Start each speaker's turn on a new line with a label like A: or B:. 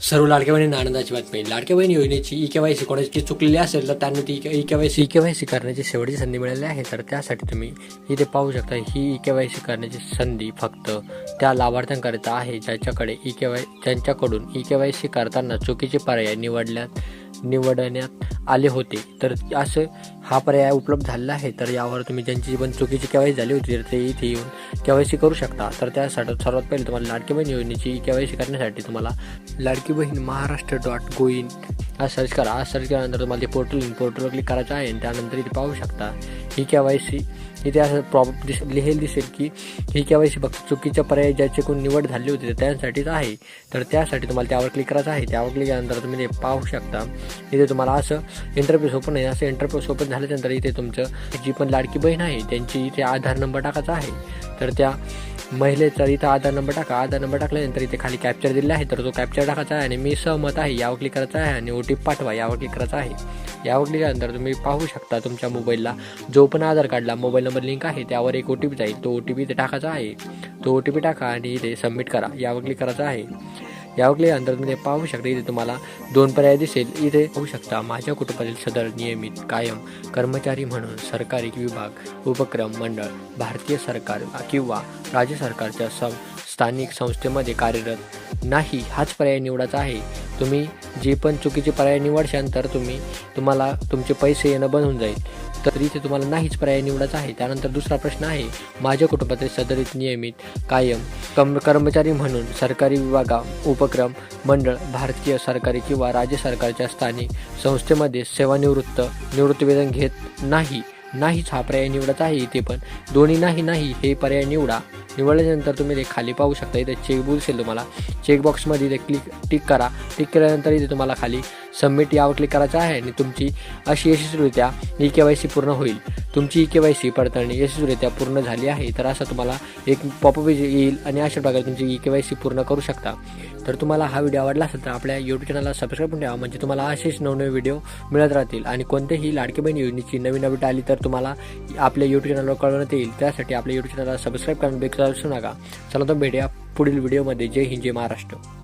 A: सर्व लाडक्या बहिणींना आनंदाची बातमी. लाडक्या बहीण योजनेची ई-के-वाय-सी कोणाची चुकलेली असेल तर त्यांना ती ई-के-वाय-सी करण्याची शेवटची संधी मिळाली आहे. तर त्यासाठी तुम्ही इथे पाहू शकता, ही ई-के-वाय-सी करण्याची संधी फक्त त्या लाभार्थ्यांकरिता आहे ज्यांच्याकडून ई-के-वाय-सी करताना चुकीचे पर्याय निवडण्यात आले होते. तर असं हा पर्याय उपलब्ध झालेला आहे. तर यावर तुम्ही ज्यांची पण चुकीची के-वाय-सी झाली होती तर ते इथे येऊन के-वाय-सी करू शकता. तर त्यासाठी सर्वात पहिले तुम्हाला लाडकी बहीण योजनेची के-वाय-सी करण्यासाठी तुम्हाला लाडकी बहीण महाराष्ट्र.gov.in हा सर्च करा. हा सर्च केल्यानंतर तुम्हाला ते पोर्टलवर क्लिक करायचं आहे आणि त्यानंतर इथे पाहू शकता ही के-वाय-सी. इथे असं लिहिलेलं दिसेल की ही के-वाय-सी फक्त चुकीच्या पर्याय ज्याची कोण निवड झाली होती तर त्यांसाठीच आहे. तर त्यासाठी तुम्हाला त्यावर क्लिक करायचं आहे. त्यावर क्लिक केल्यानंतर तुम्ही ते पाहू शकता. इथे तुम्हाला असं इंटरफेस ओपन आहे. असं इंटरफेस ओपन झाल्यानंतर इथे तुमचं जी पण लाडकी बहीण आहे त्यांची इथे आधार नंबर टाकायचा आहे. तर त्या महिलेचा इथं आधार नंबर टाका. आधार नंबर टाकल्यानंतर इथे खाली कॅप्चर दिलेला आहे. तर तो कॅप्चर टाकायचा आहे आणि मी सहमत आहे यावर क्लिक करायचा आहे आणि OTP पाठवा यावर क्लिक करायचा आहे. यावर क्लिक केल्यानंतर तुम्ही पाहू शकता तुमच्या मोबाईलला जो पण आधार कार्डला मोबाईल नंबर लिंक आहे त्यावर एक OTP जाईल. तो OTP इथे टाकायचा आहे. तो OTP टाका आणि इथे सबमिट करा यावर क्लिक करायचं आहे. यावर क्लिक केल्यानंतर तुम्ही पाहू शकता इथे तुम्हाला 2 पर्याय दिसेल. इथे पाहू शकता माझ्या कुटुंबातील सदर नियमित कायम कर्मचारी म्हणून सरकारी विभाग, उपक्रम, मंडळ, भारतीय सरकार किंवा राज्य सरकारच्या स्थानिक संस्थेमध्ये कार्यरत नाही हाच पर्याय निवडायचा आहे. तुम्ही जे पण चुकीचे पर्याय निवडशाल तर तुम्हाला तुमचे पैसे येणं बंद होऊन जाईल. तर इथे तुम्हाला नाहीच पर्याय निवडायचा आहे. त्यानंतर दुसरा प्रश्न आहे माझ्या कुटुंबातील सदरीत नियमित कायम कर्मचारी म्हणून सरकारी विभाग, उपक्रम, मंडळ, भारतीय सरकारी किंवा राज्य सरकारच्या स्थानिक संस्थेमध्ये निवृत्तीवेतन घेत नाहीच हा पर्याय निवडायचा आहे. इथे पण दोन्ही नाही हे पर्याय निवडा. निवडल्यानंतर तुम्ही ते खाली पाहू शकता इथे चेकबॉक्स असेल. तुम्हाला चेकबॉक्समध्ये इथे टिक करा. टिक केल्यानंतर इथे तुम्हाला खाली सबमिट यावर क्लिक करायचं आहे आणि तुमची अशी यशस्वीरित्या ई-के-वाय-सी पूर्ण होईल. तुमची ई-के-वाय-सी पडताळणी यशस्वीरित्या पूर्ण झाली आहे. तर असं तुम्हाला एक पॉपअप येईल आणि अशा प्रकारे तुमची ई-के-वाय-सी पूर्ण करू शकता. तर तुम्हाला हा व्हिडिओ आवडला असेल तर आपल्या YouTube चॅनलला सबस्क्राईब करून ठेवा, म्हणजे तुम्हाला असेच नवनवे व्हिडिओ मिळत राहतील. आणि कोणत्याही लाडकी बहीण योजनेची नवीन अपडेट आली तर तुम्हाला आपल्या YouTube चॅनलवर कळवण्यात येईल. त्यासाठी आपल्या YouTube चॅनलला सबस्क्राईब करून बेल विसरू नका. चला तर भेटूया पुढील व्हिडिओमध्ये. जय हिंद, जय महाराष्ट्र.